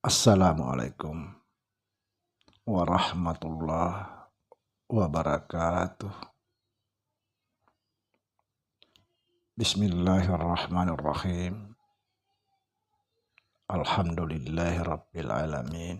Assalamualaikum warahmatullahi wabarakatuh. Bismillahirrahmanirrahim. Alhamdulillahi rabbil alamin.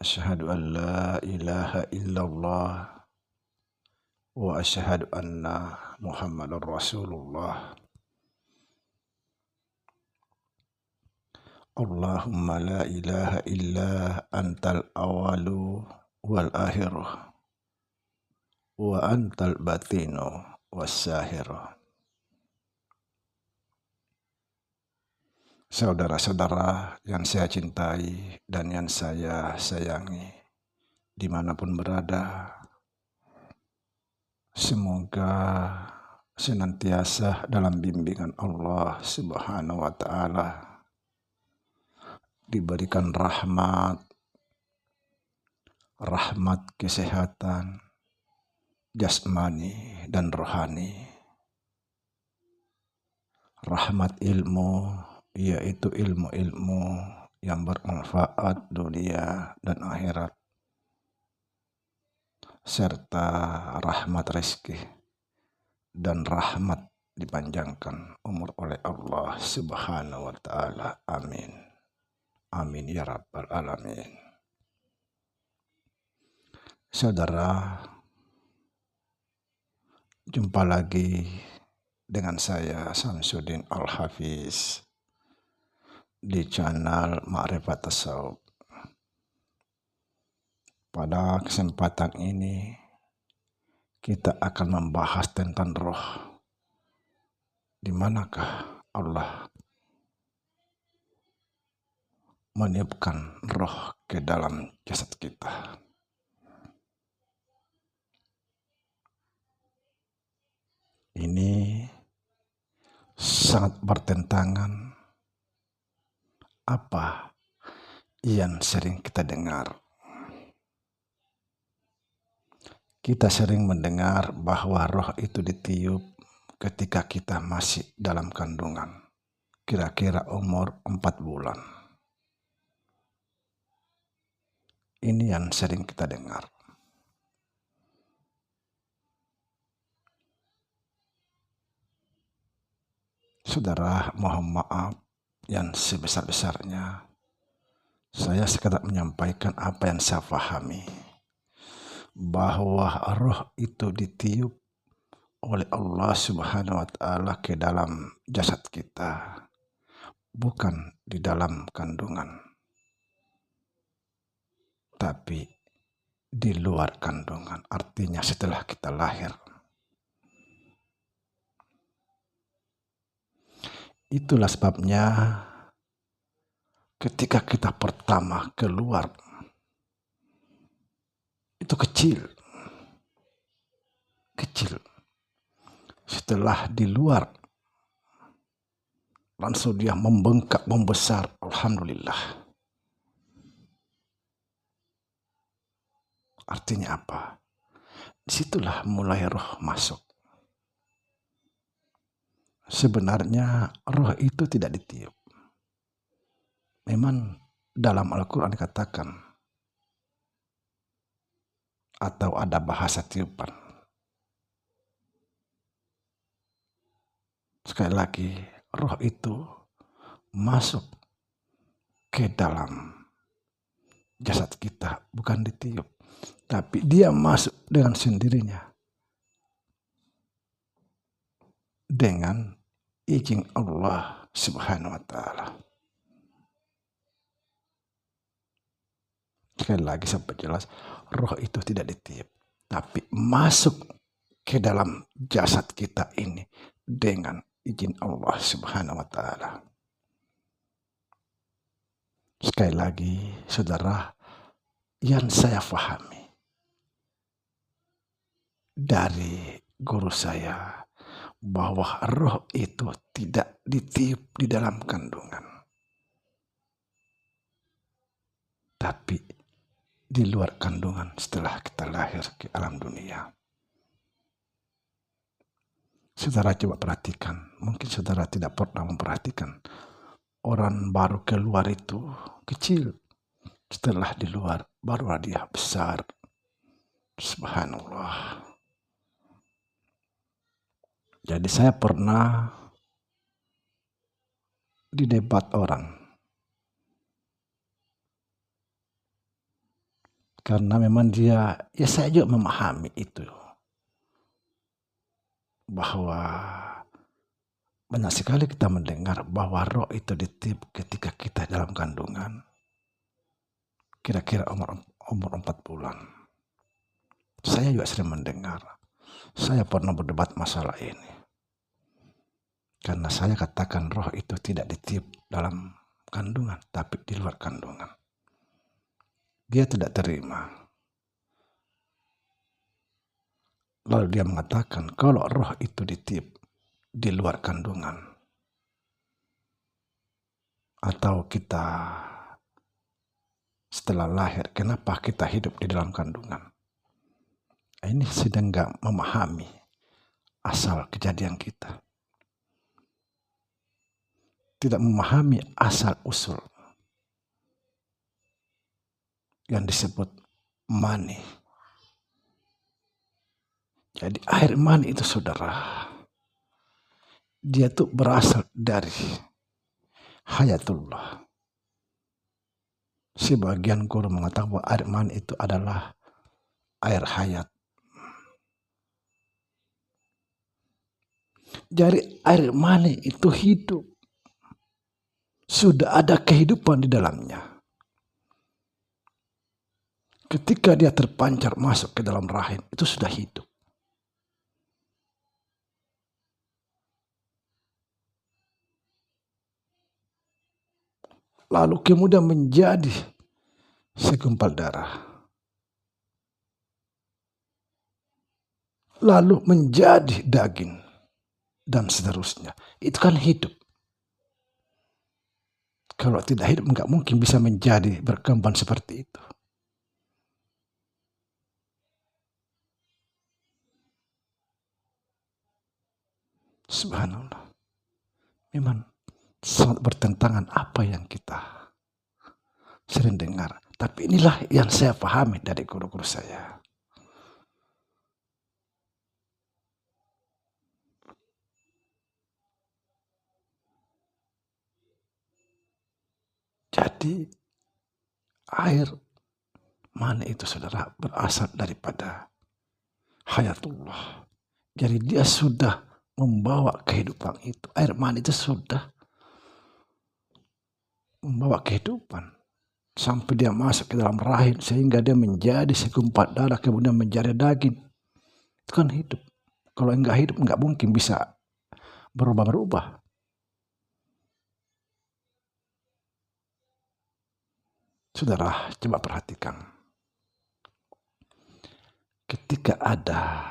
Asyhadu an la ilaha illallah wa asyhadu anna Muhammadar Rasulullah. Allahumma la ilaha illa antal awalu wal akhiru wa antal batinu wassahiru. Saudara-saudara yang saya cintai dan yang saya sayangi, dimanapun berada, semoga senantiasa dalam bimbingan Allah Subhanahu wa Ta'ala, diberikan rahmat kesehatan jasmani dan rohani, rahmat ilmu, yaitu ilmu-ilmu yang bermanfaat dunia dan akhirat, serta rahmat rezeki dan rahmat dipanjangkan umur oleh Allah Subhanahu wa Ta'ala. Amin. Amin ya rabbal alamin. Saudara, jumpa lagi dengan saya Samsuddin Al-Hafiz di channel Ma'rifat Tasawuf. Pada kesempatan ini kita akan membahas tentang roh. Di manakah Allah meniupkan roh ke dalam jasad kita? Ini sangat bertentangan apa yang sering kita dengar. Kita sering mendengar bahwa roh itu ditiup ketika kita masih dalam kandungan, kira-kira umur 4 bulan. Ini yang sering kita dengar. Saudara, mohon maaf yang sebesar-besarnya. Saya sekedar menyampaikan apa yang saya pahami, bahwa roh itu ditiup oleh Allah Subhanahu wa Ta'ala ke dalam jasad kita, bukan di dalam kandungan, tapi di luar kandungan, artinya setelah kita lahir. Itulah sebabnya ketika kita pertama keluar, itu kecil. Setelah di luar, langsung dia membengkak, membesar. Alhamdulillah. Artinya apa? Disitulah mulai roh masuk. Sebenarnya roh itu tidak ditiup. Memang dalam Al-Quran dikatakan, atau ada bahasa tiupan. Sekali lagi, roh itu masuk ke dalam jasad kita, bukan ditiup, tapi dia masuk dengan sendirinya, dengan izin Allah Subhanahu wa Ta'ala. Sekali lagi sampai jelas, roh itu tidak ditiup, tapi masuk ke dalam jasad kita ini dengan izin Allah Subhanahu wa Ta'ala. Sekali lagi, saudara, yang saya pahami dari guru saya, bahwa roh itu tidak ditiup di dalam kandungan, tapi di luar kandungan setelah kita lahir ke alam dunia. Saudara coba perhatikan, mungkin saudara tidak pernah memperhatikan orang baru keluar itu kecil, setelah di luar barulah dia besar. Subhanallah. Jadi saya pernah didebat orang, karena memang dia, ya saya juga memahami itu, bahwa banyak sekali kita mendengar bahwa roh itu ditiup ketika kita dalam kandungan, kira-kira umur 4 bulan. Saya juga sering mendengar. Saya pernah berdebat masalah ini. Karena saya katakan roh itu tidak ditiup dalam kandungan, tapi di luar kandungan. Dia tidak terima. Lalu dia mengatakan kalau roh itu ditiup di luar kandungan, atau kita setelah lahir, kenapa kita hidup di dalam kandungan? Ini sedang nggak memahami asal kejadian kita. Tidak memahami asal usul yang disebut mani. Jadi air mani itu, saudara, dia tuh berasal dari hayatullah. Sebagian guru mengatakan bahwa air mani itu adalah air hayat. Jadi air mani itu hidup. Sudah ada kehidupan di dalamnya. Ketika dia terpancar masuk ke dalam rahim, itu sudah hidup. Lalu kemudian menjadi segumpal darah. Lalu menjadi daging. Dan seterusnya. Itu kan hidup. Kalau tidak hidup, nggak mungkin bisa menjadi berkembang seperti itu. Subhanallah. Memang sangat bertentangan apa yang kita sering dengar. Tapi inilah yang saya pahami dari guru-guru saya. Jadi air mani itu, saudara, berasal daripada hayatullah. Jadi dia sudah membawa kehidupan itu. Air mani itu sudah membawa kehidupan. Sampai dia masuk ke dalam rahim, sehingga dia menjadi segumpal darah, kemudian menjadi daging. Itu kan hidup. Kalau enggak hidup, enggak mungkin bisa berubah-berubah. Saudara, coba perhatikan. Ketika ada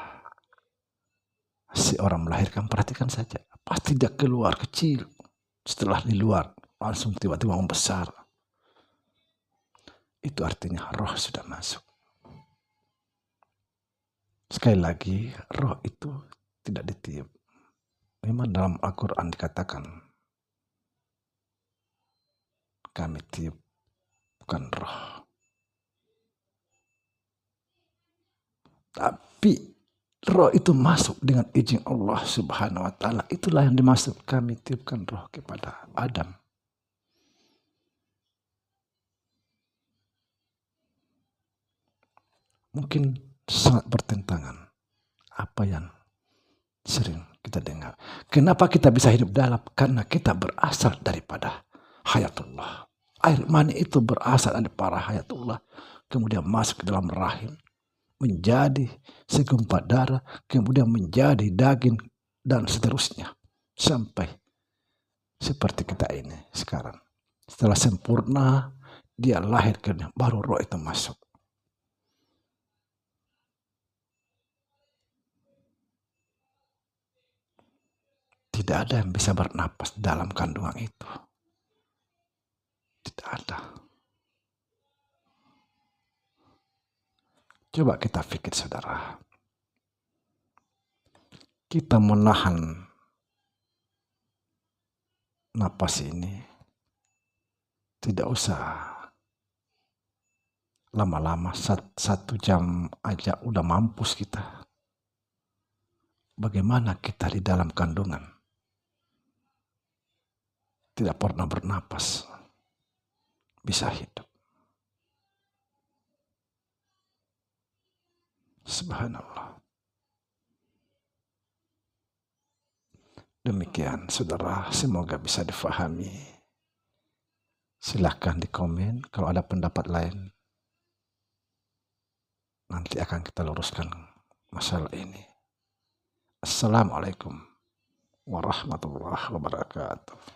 si orang melahirkan, perhatikan saja. Pasti dia keluar kecil. Setelah di luar, langsung tiba-tiba membesar. Itu artinya roh sudah masuk. Sekali lagi, roh itu tidak ditiup. Memang dalam Al-Quran dikatakan, kami tiup bukan roh. Tapi roh itu masuk dengan izin Allah Subhanahu wa ta'ala. Itulah yang dimaksud kami tiupkan roh kepada Adam. Mungkin sangat bertentangan apa yang sering kita dengar. Kenapa kita bisa hidup dalam? Karena kita berasal daripada hayatullah. Air mani itu berasal dari para hayatullah. Kemudian masuk ke dalam rahim. Menjadi segumpal darah. Kemudian menjadi daging. Dan seterusnya. Sampai seperti kita ini sekarang. Setelah sempurna, dia lahir ke dunia, baru roh itu masuk. Tidak ada yang bisa bernapas dalam kandungan itu. Tidak ada. Coba kita pikir, saudara. Kita menahan napas ini Tidak usah lama-lama, 1 jam aja udah mampus kita. Bagaimana kita di dalam kandungan tidak pernah bernapas bisa hidup. Subhanallah. Demikian saudara, semoga bisa difahami. Silahkan di komen kalau ada pendapat lain. Nanti akan kita luruskan masalah ini. Assalamualaikum warahmatullahi wabarakatuh.